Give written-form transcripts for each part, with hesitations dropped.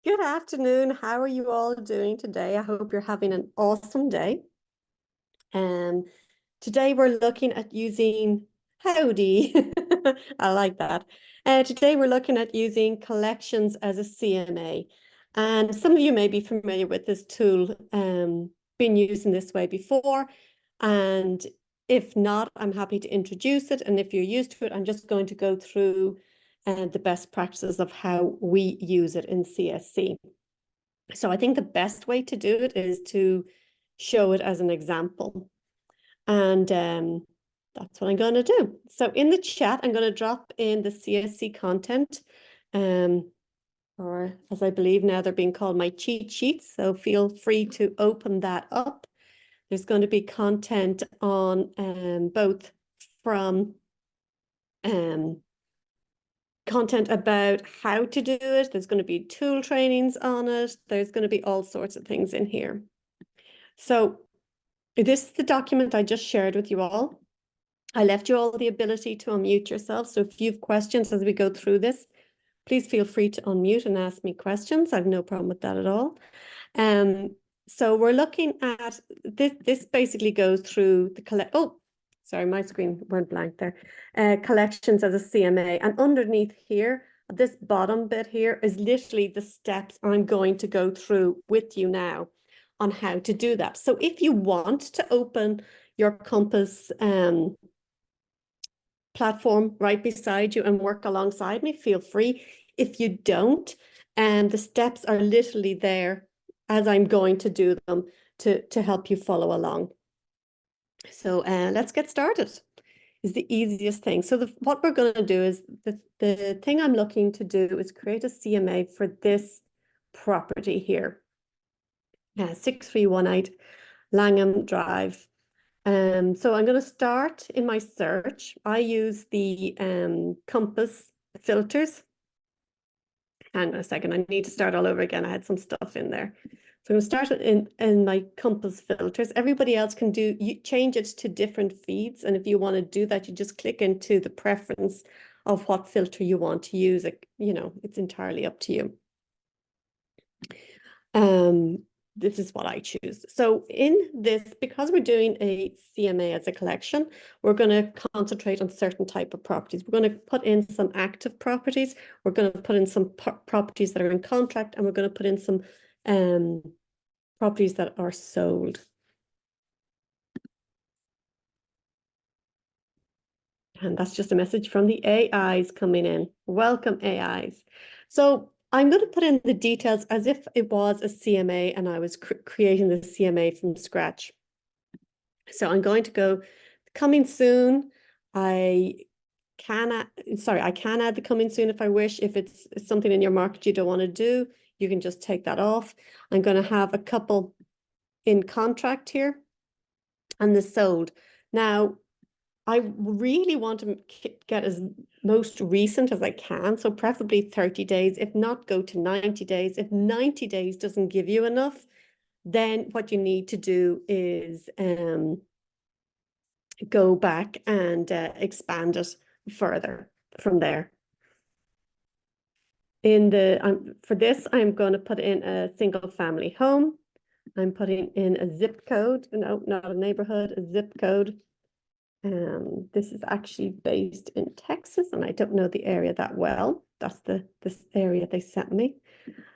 Good afternoon. How are you all doing today? I hope you're having an awesome day. Um, Today we're looking at using howdy. I like that. Today we're looking at using collections as a CMA. And some of you may be familiar with this tool, been used in this way before. And if not, I'm happy to introduce it. And if you're used to it, I'm just going to go through the best practices of how we use it in CSC. So I think the best way to do it is to show it as an example. And that's what I'm going to do. So in the chat, I'm going to drop in the CSC content, or as I believe now they're being called my cheat sheets. So feel free to open that up. There's going to be content on both from content about how to do it. There's going to be tool trainings on it. There's going to be all sorts of things in here. So this is the document I just shared with you all. I left you all the ability to unmute yourself. So if you have questions as we go through this, please feel free to unmute and ask me questions. I have no problem with that at all. So we're looking at this. This basically goes through the sorry, my screen went blank there. Collections as a CMA, and underneath here, this bottom bit here is literally the steps I'm going to go through with you now on how to do that. So if you want to open your Compass platform right beside you and work alongside me, feel free. If you don't, the steps are literally there as I'm going to do them to help you follow along. So let's get started. Is the easiest thing. So what we're going to do is the thing I'm looking to do is create a CMA for this property here. 6318 Langham Drive. So I'm going to start in my search. I use the Compass filters. Hang on a second, I need to start all over again. I had some stuff in there. So I'm going to start in my Compass filters. Everybody else can change it to different feeds. And if you want to do that, you just click into the preference of what filter you want to use. It's entirely up to you. This is what I choose. So in this, because we're doing a CMA as a collection, we're going to concentrate on certain type of properties. We're going to put in some active properties. We're going to put in some properties that are in contract, and we're going to put in some properties that are sold. And that's just a message from the AIs coming in. Welcome, AIs. So I'm going to put in the details as if it was a CMA and I was creating the CMA from scratch. So I'm going to go coming soon. I can add the coming soon if I wish. If it's something in your market you don't want to do, you can just take that off. I'm going to have a couple in contract here and the sold. Now, I really want to get as most recent as I can. So preferably 30 days, if not go to 90 days. If 90 days doesn't give you enough, then what you need to do is go back and expand it further from there. For this, I'm going to put in a single family home. I'm putting in a zip code. No, not a neighborhood, a zip code. This is actually based in Texas, and I don't know the area that well. That's this area they sent me.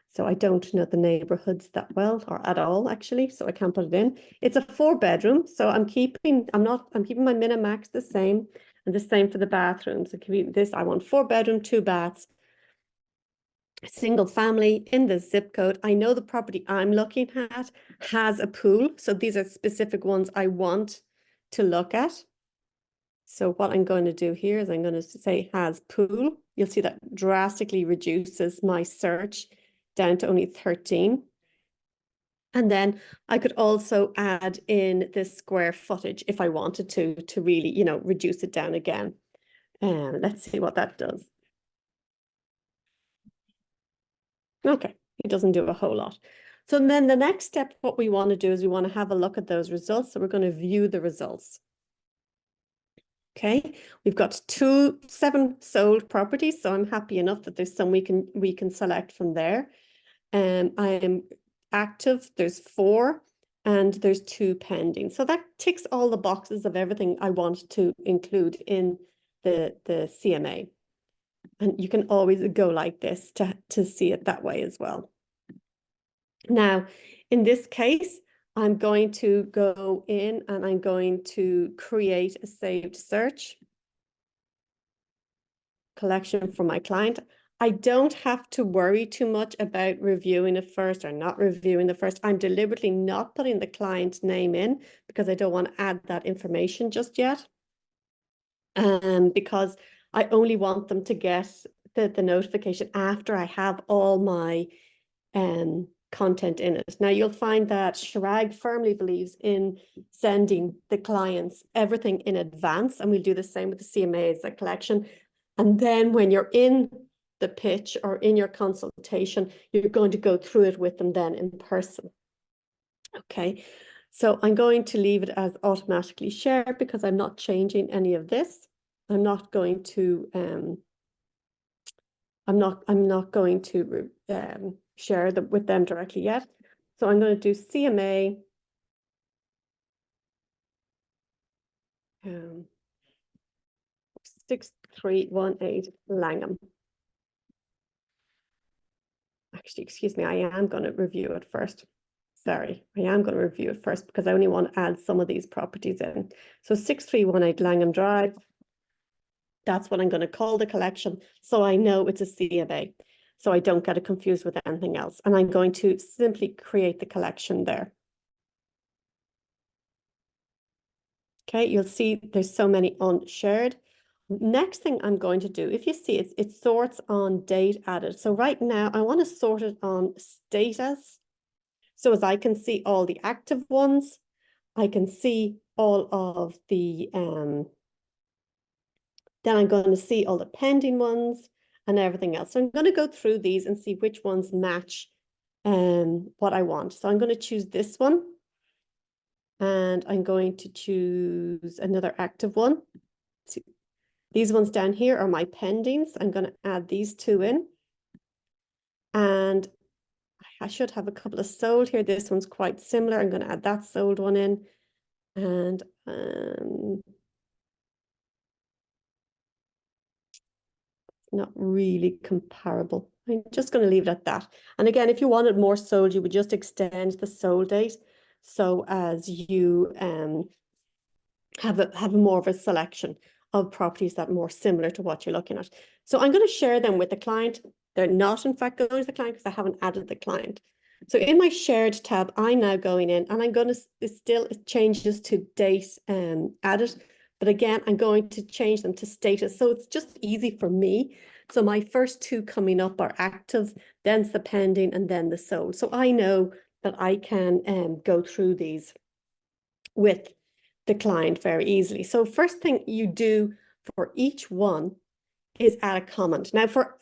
So I don't know the neighborhoods that well or at all, actually, so I can't put it in. It's a 4-bedroom, so I'm keeping my min and max the same, and the same for the bathrooms. So I want 4-bedroom, 2 baths, single family in the zip code. I know the property I'm looking at has a pool, so these are specific ones I want to look at. So what I'm going to do here is I'm going to say has pool. You'll see that drastically reduces my search down to only 13. And then I could also add in the square footage if I wanted to really, reduce it down again. And let's see what that does. Okay, it doesn't do a whole lot. So then the next step, what we want to do is we want to have a look at those results. So we're going to view the results. Okay, we've got 7 sold properties, so I'm happy enough that there's some we can select from there. I am active, there's 4, and there's 2 pending. So that ticks all the boxes of everything I want to include in the CMA. And you can always go like this to see it that way as well. Now, in this case, I'm going to go in and I'm going to create a saved search collection for my client. I don't have to worry too much about reviewing it first or not reviewing the first. I'm deliberately not putting the client name in because I don't want to add that information just yet. Because I only want them to get the notification after I have all my content in it. Now you'll find that Chirag firmly believes in sending the clients everything in advance, and we'll do the same with the CMAs, the collection. And then when you're in the pitch or in your consultation, you're going to go through it with them then in person. Okay, so I'm going to leave it as automatically shared because I'm not changing any of this. I'm not going to share them with them directly yet. So I'm going to do CMA 6318 Langham. Actually, excuse me, I am going to review it first. Sorry, I am going to review it first because I only want to add some of these properties in. So 6318 Langham Drive, that's what I'm going to call the collection. So I know it's a CMA, so I don't get it confused with anything else. And I'm going to simply create the collection there. Okay, you'll see there's so many unshared. Next thing I'm going to do, if you see it sorts on date added. So right now I want to sort it on status. So as I can see all the active ones, I can see all of the, then I'm going to see all the pending ones and everything else. So I'm going to go through these and see which ones match what I want. So I'm going to choose this one. And I'm going to choose another active one. These ones down here are my pendings. I'm going to add these 2 in. And I should have a couple of sold here. This one's quite similar. I'm going to add that sold one in. And not really comparable. I'm just going to leave it at that. And again, if you wanted more sold, you would just extend the sold date so as you have more of a selection of properties that are more similar to what you're looking at. So I'm going to share them with the client. They're not in fact going to the client because I haven't added the client. So in my shared tab, I'm now going in and I'm going to still change this to date added. But again, I'm going to change them to status. So it's just easy for me. So my first 2 coming up are active, then the pending, and then the sold. So I know that I can go through these with the client very easily. So first thing you do for each one is add a comment. Now for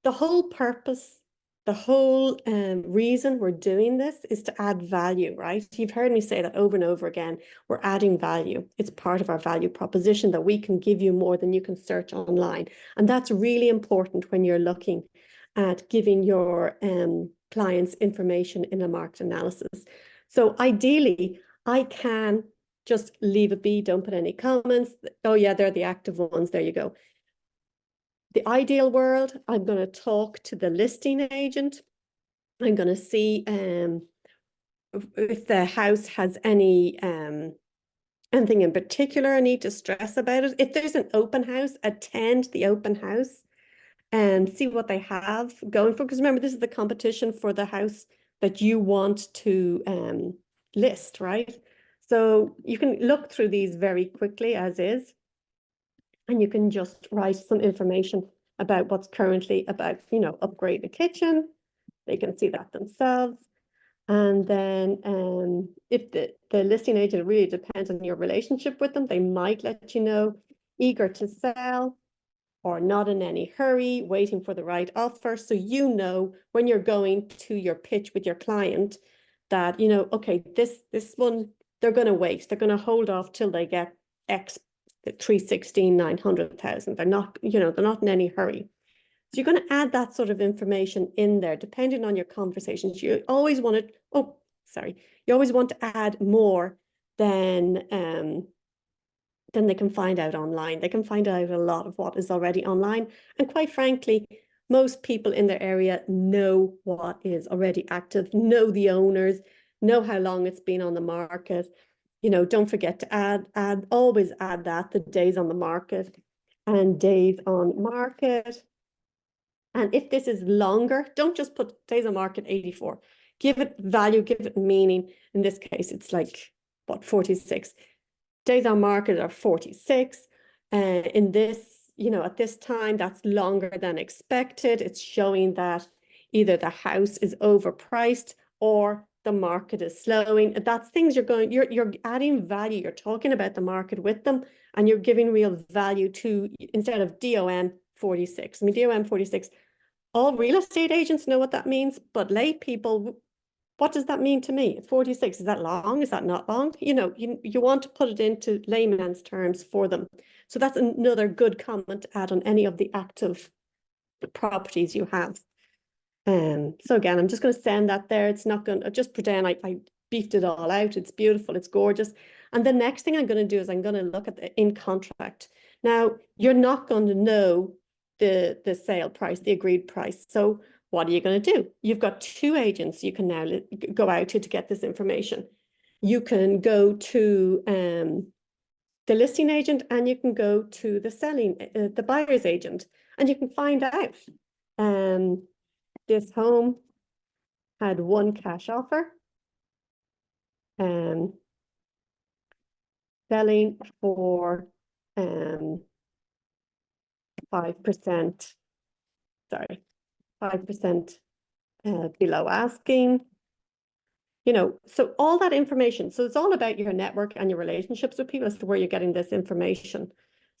the whole purpose, the whole reason we're doing this is to add value, right? You've heard me say that over and over again, we're adding value. It's part of our value proposition that we can give you more than you can search online. And that's really important when you're looking at giving your clients information in a market analysis. So ideally, I can just leave it be, don't put any comments. Oh yeah, they're the active ones, there you go. The ideal world, I'm going to talk to the listing agent. I'm going to see if the house has any anything in particular I need to stress about it. If there's an open house, attend the open house and see what they have going for. Because remember, this is the competition for the house that you want to list, right? So you can look through these very quickly as is. And you can just write some information about what's currently about, upgrade the kitchen. They can see that themselves. And then if the listing agent really depends on your relationship with them, they might let you know, eager to sell or not in any hurry, waiting for the right offer. So you know when you're going to your pitch with your client that, okay, this one, they're going to wait. They're going to hold off till they get X 316, 900,000. They're not, they're not in any hurry. So you're going to add that sort of information in there, depending on your conversations. You always want to, oh, sorry, you always want to add more than they can find out online. They can find out a lot of what is already online. And quite frankly, most people in their area know what is already active, know the owners, know how long it's been on the market. You know, don't forget to always add that, the days on the market and days on market. And if this is longer, don't just put days on market 84. Give it value, give it meaning. In this case, it's like, what, 46. Days on market are 46. In this, you know, at this time, that's longer than expected. It's showing that either the house is overpriced or the market is slowing. That's things you're adding value. You're talking about the market with them, and you're giving real value to, instead of DOM 46. I mean, DOM 46, all real estate agents know what that means, but lay people, what does that mean to me? 46, is that long? Is that not long? You know, you want to put it into layman's terms for them. So that's another good comment to add on any of the active properties you have. So again, I'm just going to send that there. It's not going to, just pretend I beefed it all out. It's beautiful. It's gorgeous. And the next thing I'm going to do is I'm going to look at the in contract. Now, you're not going to know the sale price, the agreed price. So what are you going to do? You've got two agents you can now go out to get this information. You can go to the listing agent, and you can go to the buyer's agent, and you can find out. This home had one cash offer, selling for 5%, sorry, 5% below asking. You know, so all that information. So it's all about your network and your relationships with people as to where you're getting this information.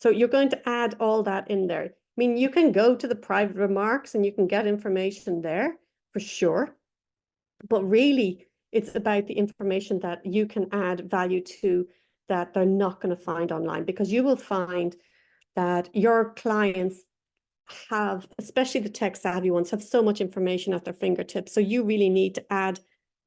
So you're going to add all that in there. I mean, you can go to the private remarks and you can get information there for sure. But really, it's about the information that you can add value to that they're not going to find online, because you will find that your clients have, especially the tech savvy ones, have so much information at their fingertips. So you really need to add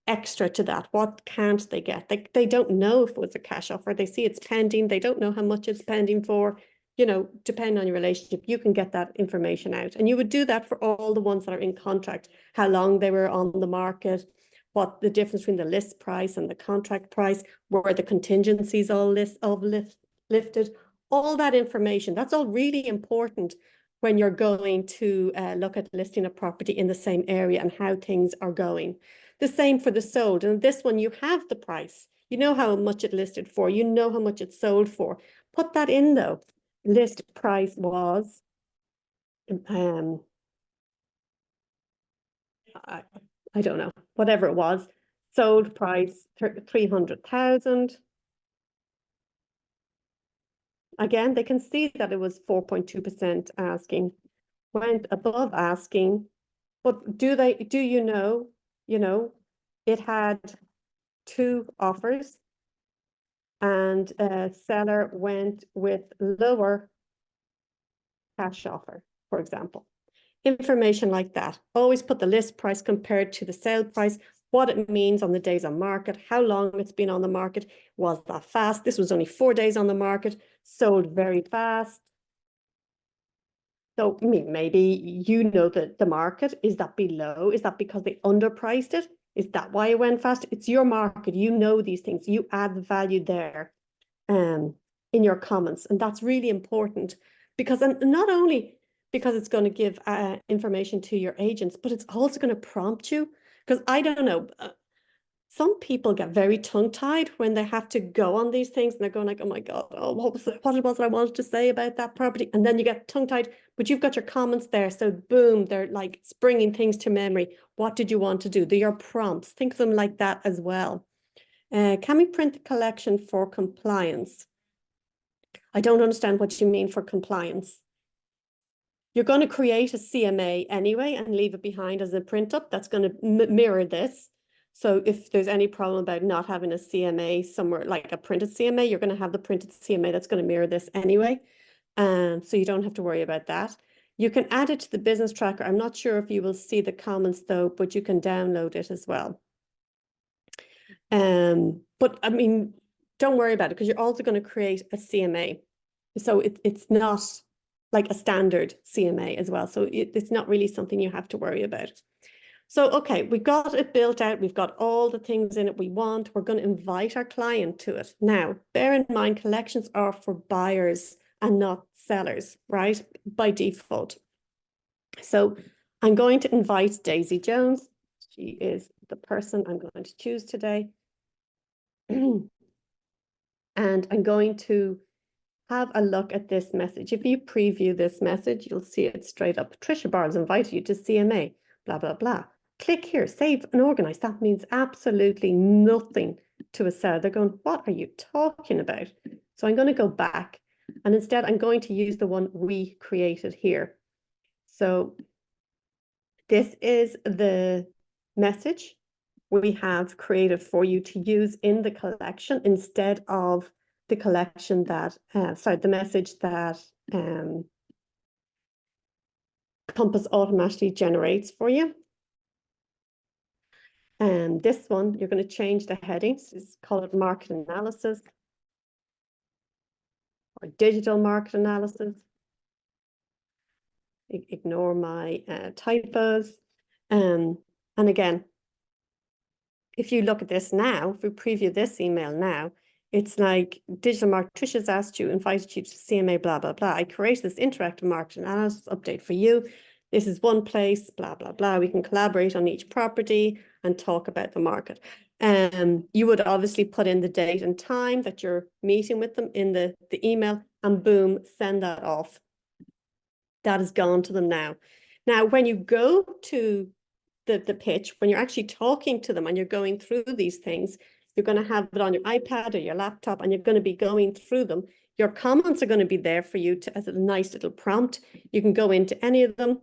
extra to that. What can't they get? They don't know if it was a cash offer. They see it's pending. They don't know how much it's pending for. You know, depending on your relationship, you can get that information out. And you would do that for all the ones that are in contract, how long they were on the market, what the difference between the list price and the contract price, were the contingencies all lifted, all that information. That's all really important when you're going to look at listing a property in the same area and how things are going. The same for the sold. And this one, you have the price. You know how much it listed for. You know how much it sold for. Put that in though. List price was, I don't know, whatever it was. Sold price 300,000. Again, they can see that it was 4.2% asking. Went above asking. But do you know, it had two offers, and seller went with lower cash offer, for example. Information like that. Always put the list price compared to the sale price, what it means on the days on market, how long it's been on the market. Was that fast? This was only 4 days on the market, sold very fast. So maybe you know that the market, is that below? Is that because they underpriced it? Is that why it went fast? It's your market. You know these things. You add the value there in your comments. And that's really important, because, and not only because it's going to give information to your agents, but it's also going to prompt you. Because I don't know, some people get very tongue-tied when they have to go on these things, and they're going like, oh my God, oh, what was it I wanted to say about that property? And then you get tongue-tied, but you've got your comments there. So boom, they're like springing things to memory. What did you want to do? They're your prompts. Think of them like that as well. Can we print the collection for compliance? I don't understand what you mean for compliance. You're going to create a CMA anyway and leave it behind as a print up. That's going to mirror this. So if there's any problem about not having a CMA somewhere, like a printed CMA, you're going to have the printed CMA that's going to mirror this anyway. So you don't have to worry about that. You can add it to the business tracker. I'm not sure if you will see the comments though, but you can download it as well. But I mean, don't worry about it because you're also going to create a CMA. So it's not like a standard CMA as well. So it's not really something you have to worry about. So, okay, we got it built out. We've got all the things in it we want. We're going to invite our client to it. Now, bear in mind, collections are for buyers and not sellers, right? By default. So I'm going to invite Daisy Jones. She is the person I'm going to choose today. And I'm going to have a look at this message. If you preview this message, you'll see it straight up. Patricia Barnes invited you to CMA, blah, blah, blah. Click here, save and organize. That means absolutely nothing to a seller. They're going, what are you talking about? So I'm going to go back and instead I'm going to use the one we created here. So this is the message we have created for you to use in the collection instead of the collection that, the message that Compass automatically generates for you. And this one, you're going to change the headings. Just call it market analysis or digital market analysis. Ignore my typos. And again, if you look at this now, if we preview this email now, it's like digital market, Trisha's asked you, invited you to CMA, blah, blah, blah. I created this interactive market analysis update for you. This is one place, blah, blah, blah. We can collaborate on each property and talk about the market. You would obviously put in the date and time that you're meeting with them in the email and boom, send that off. That is gone to them now. Now, when you go to the pitch, when you're actually talking to them and you're going through these things, you're going to have it on your iPad or your laptop and you're going to be going through them. Your comments are going to be there for you as a nice little prompt. You can go into any of them.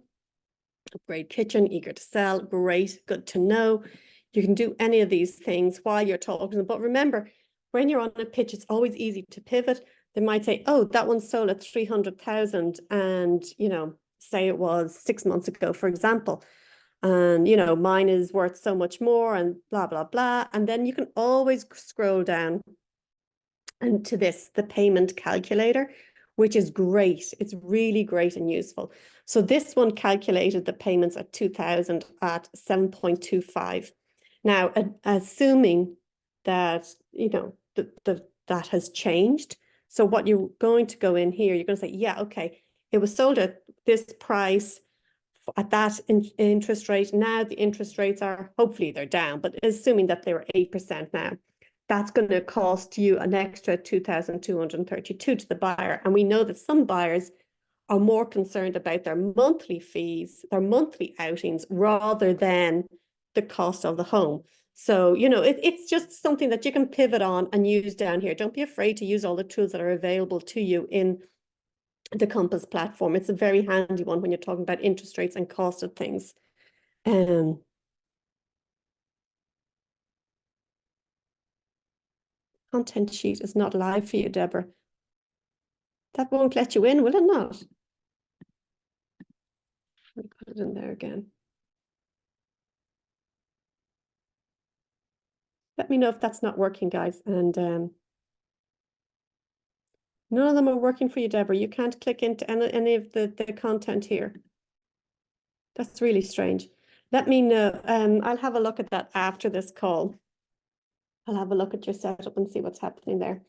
Great kitchen, eager to sell, great, good to know. You can do any of these things while you're talking. But remember, when you're on a pitch, it's always easy to pivot. They might say, oh, that one sold at 300,000 and, you know, say it was 6 months ago, for example. And, you know, mine is worth so much more and blah, blah, blah. And then you can always scroll down and to this, the payment calculator, which is great. It's really great and useful. So this one calculated the payments at 2000 at 7.25. Now, assuming that, you know, that has changed. So what you're going to go in here, you're going to say, yeah, okay, it was sold at this price at that interest rate. Now the interest rates are, hopefully they're down, but assuming that they were 8% now, that's going to cost you an extra 2,232 to the buyer. And we know that some buyers are more concerned about their monthly fees, their monthly outings, rather than the cost of the home. So, you know, it's just something that you can pivot on and use down here. Don't be afraid to use all the tools that are available to you in the Compass platform. It's a very handy one when you're talking about interest rates and cost of things. Content sheet is not live for you, Deborah. That won't let you in, will it not? Let me put it in there again. Let me know if that's not working, guys. And none of them are working for you, Deborah. You can't click into any of the content here. That's really strange. Let me know. I'll have a look at that after this call. I'll have a look at your setup and see what's happening there.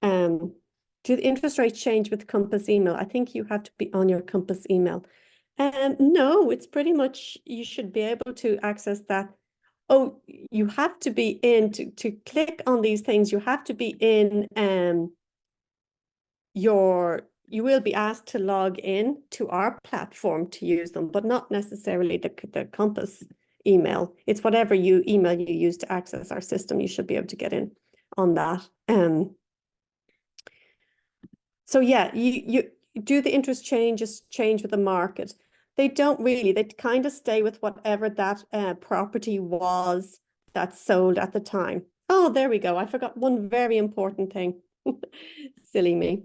Do the interest rates change with Compass email? I think you have to be on your Compass email. No, it's pretty much, you should be able to access that. Oh, you have to be in to click on these things. You have to be in you will be asked to log in to our platform to use them, but not necessarily the Compass email. It's whatever email you use to access our system. You should be able to get in on that. So yeah, you do the interest change with the market. They don't really, they kind of stay with whatever that property was that sold at the time. Oh, there we go. I forgot one very important thing. Silly me.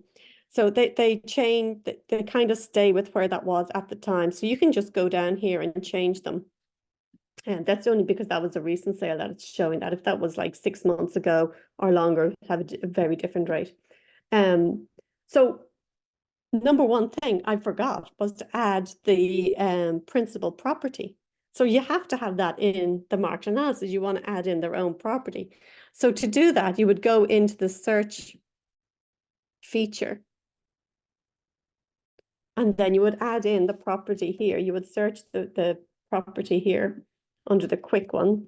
So they change, they kind of stay with where that was at the time. So you can just go down here and change them. And that's only because that was a recent sale that it's showing that. If that was like 6 months ago or longer, it'd have a very different rate. So number one thing I forgot was to add the principal property. So you have to have that in the market analysis. You want to add in their own property. So to do that, you would go into the search feature. And then you would add in the property here. You would search the property here under the quick one.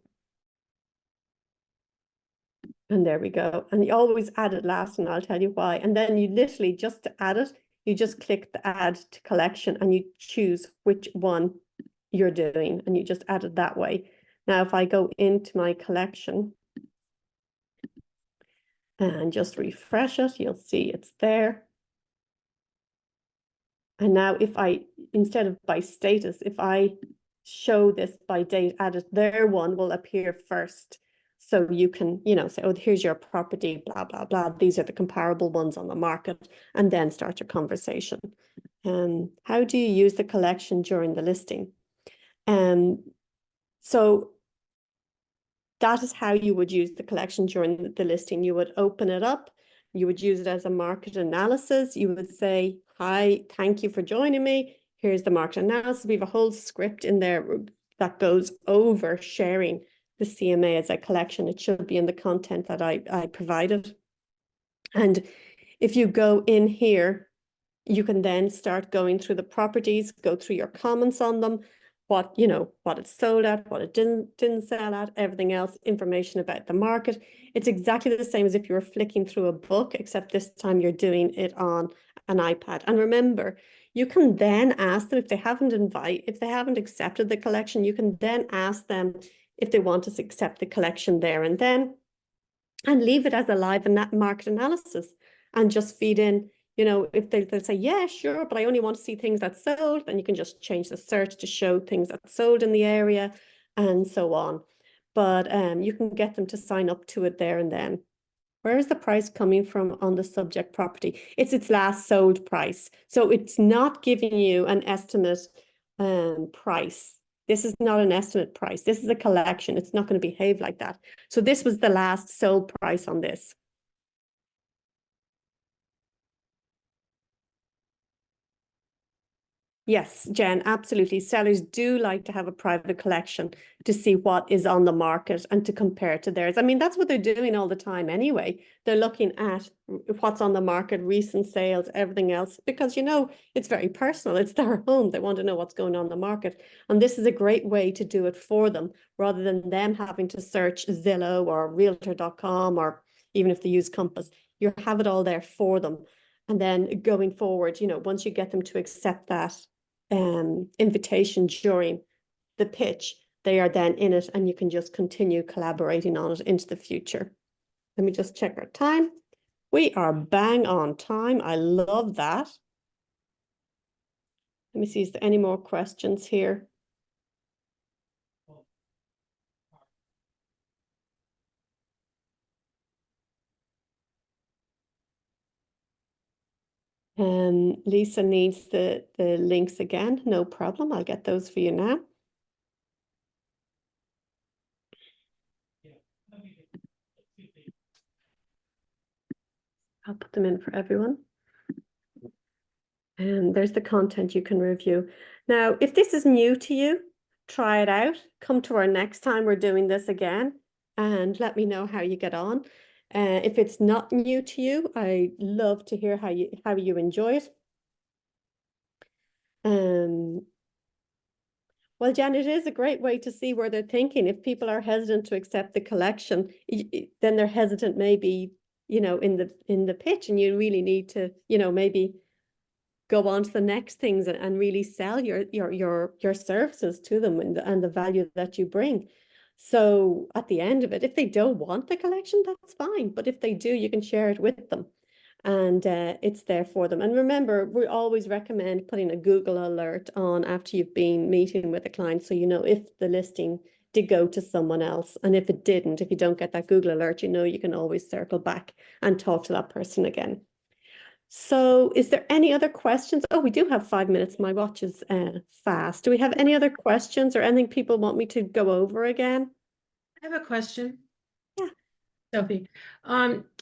And there we go. And you always add it last, and I'll tell you why. And then you literally, just to add it, you just click the add to collection and you choose which one you're doing, and you just add it that way. Now, if I go into my collection and just refresh it, you'll see it's there. And now if I, instead of by status, if I show this by date added, their one will appear first. So you can, say, oh, here's your property, blah, blah, blah. These are the comparable ones on the market, and then start your conversation. How do you use the collection during the listing? So that is how you would use the collection during the listing. You would open it up. You would use it as a market analysis. You would say, hi, thank you for joining me. Here's the market analysis. We have a whole script in there that goes over sharing the CMA as a collection. It should be in the content that I provided. And if you go in here, you can then start going through the properties, go through your comments on them, what it sold at, what it didn't sell at, everything else, information about the market. It's exactly the same as if you were flicking through a book, except this time you're doing it on an iPad. And remember, you can then ask them if they haven't accepted the collection, you can then ask them if they want to accept the collection there and then, and leave it as a live market analysis, and just feed in. If they'll say, yeah, sure, but I only want to see things that sold, then you can just change the search to show things that sold in the area, and so on. But you can get them to sign up to it there and then. Where is the price coming from on the subject property? It's its last sold price. So it's not giving you an estimate price. This is not an estimate price. This is a collection. It's not going to behave like that. So this was the last sold price on this. Yes, Jen, absolutely. Sellers do like to have a private collection to see what is on the market and to compare to theirs. I mean, that's what they're doing all the time anyway. They're looking at what's on the market, recent sales, everything else, because, it's very personal. It's their home. They want to know what's going on in the market. And this is a great way to do it for them, rather than them having to search Zillow or Realtor.com, or even if they use Compass. You have it all there for them. And then going forward, once you get them to accept that invitation during the pitch, they are then in it, and you can just continue collaborating on it into the future. Let me just check our time. We are bang on time. I love that. Let me see, is there any more questions here? Lisa needs the links again. No problem. I'll get those for you now. I'll put them in for everyone. And there's the content you can review. Now, if this is new to you, try it out. Come to our next time we're doing this again, and let me know how you get on. If it's not new to you, I love to hear how you enjoy it. Well, Jan, it is a great way to see where they're thinking. If people are hesitant to accept the collection, then they're hesitant maybe, in the pitch, and you really need to, maybe go on to the next things and really sell your services to them, and the value that you bring. So at the end of it, if they don't want the collection, that's fine. But if they do, you can share it with them, and it's there for them. And remember, we always recommend putting a Google alert on after you've been meeting with a client, so if the listing did go to someone else, and if it didn't, if you don't get that Google alert, you can always circle back and talk to that person again. So is there any other questions? Oh, we do have 5 minutes. My watch is fast. Do we have any other questions or anything people want me to go over again? I have a question. Yeah. Sophie.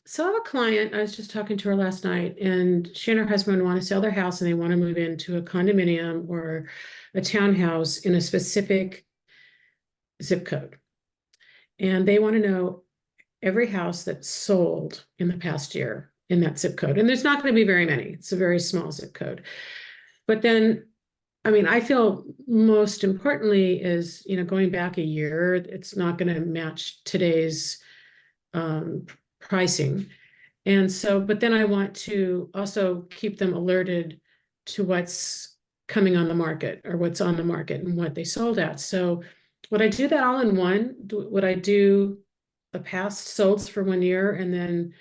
So I have a client, I was just talking to her last night, and she and her husband want to sell their house and they want to move into a condominium or a townhouse in a specific zip code. And they want to know every house that's sold in the past year in that zip code. And there's not going to be very many. It's a very small zip code. But then, I mean, I feel most importantly is, going back a year, it's not going to match today's pricing. And so, but then I want to also keep them alerted to what's coming on the market or what's on the market and what they sold at. So would I do that all in one? Would I do the past solds for 1 year and then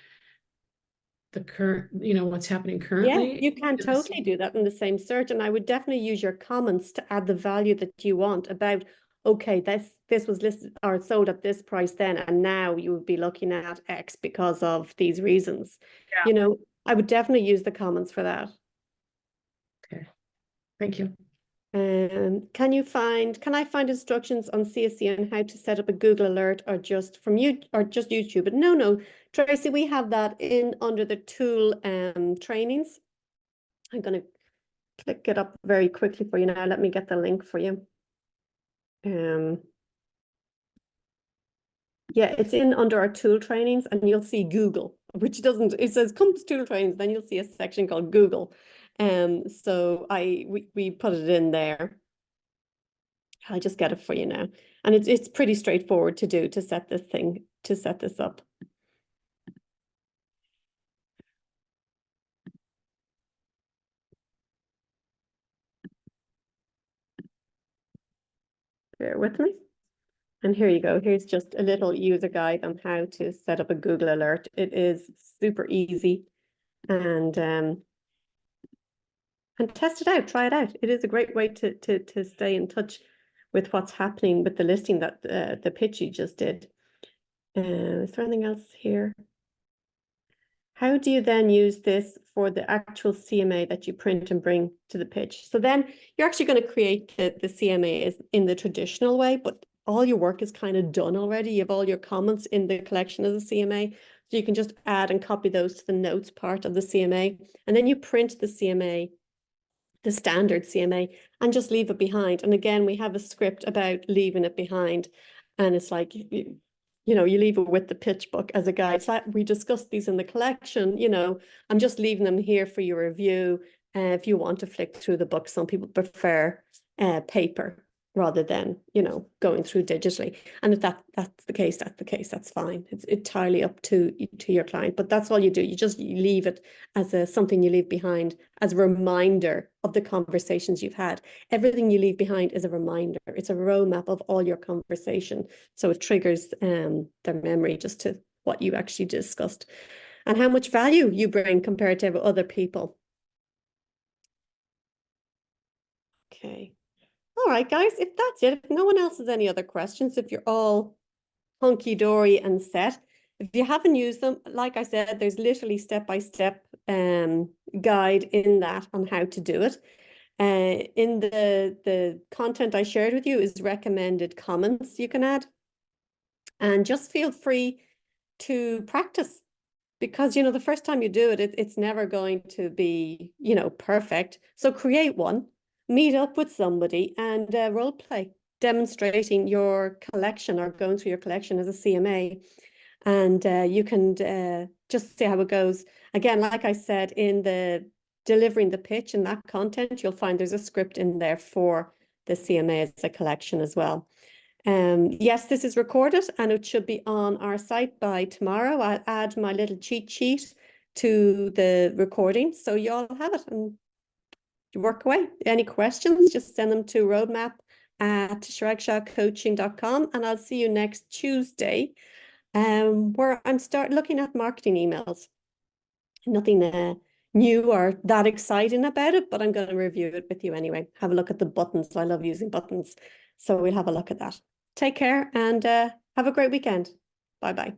the current, what's happening Yeah, currently? you can totally do that in the same search. And I would definitely use your comments to add the value that you want about, okay, this was listed or sold at this price then, and now you would be looking at X because of these reasons. Yeah. You know, I would definitely use the comments for that. Okay, thank you. Can I find instructions on CSC on how to set up a Google alert or just from you or just YouTube? But no, Tracy, we have that in under the tool trainings. I'm going to click it up very quickly for you now. Let me get the link for you. Yeah, it's in under our tool trainings and you'll see Google, which doesn't, it says come to tool trainings, then you'll see a section called Google. So we put it in there. I'll just get it for you now. And it's pretty straightforward to do to set this up. Bear with me. And here you go. Here's just a little user guide on how to set up a Google alert. It is super easy and test it out, try it out. It is a great way to stay in touch with what's happening with the listing that the pitch you just did. Is there anything else here? How do you then use this for the actual CMA that you print and bring to the pitch? So then you're actually going to create the CMA is in the traditional way, but all your work is kind of done already. You have all your comments in the collection of the CMA. So you can just add and copy those to the notes part of the CMA. And then you print the CMA, the standard CMA, and just leave it behind. And again, we have a script about leaving it behind. And it's like, you leave it with the pitch book as a guide. So we discussed these in the collection, I'm just leaving them here for your review. If you want to flick through the book, some people prefer paper rather than, going through digitally. And if that's the case, that's fine. It's entirely up to your client, but that's all you do. You leave it as something you leave behind as a reminder of the conversations you've had. Everything you leave behind is a reminder. It's a roadmap of all your conversation. So it triggers their memory just to what you actually discussed and how much value you bring compared to other people. Okay. All right, guys, if that's it, if no one else has any other questions, if you're all hunky-dory and set, if you haven't used them, like I said, there's literally step-by-step guide in that on how to do it. In the content I shared with you is recommended comments you can add. And just feel free to practice because, the first time you do it, it's never going to be, perfect. So create one. Meet up with somebody and role play, demonstrating your collection or going through your collection as a CMA. And you can just see how it goes. Again, like I said, in the delivering the pitch and that content, you'll find there's a script in there for the CMA as a collection as well. Yes, this is recorded and it should be on our site by tomorrow. I'll add my little cheat sheet to the recording so you all have it and work away. Any questions, just send them to roadmap@chiragshahcoaching.com and I'll see you next Tuesday where I'm looking at marketing emails. Nothing new or that exciting about it, but I'm going to review it with you anyway. Have a look at the buttons. I love using buttons. So we'll have a look at that. Take care and have a great weekend. Bye-bye.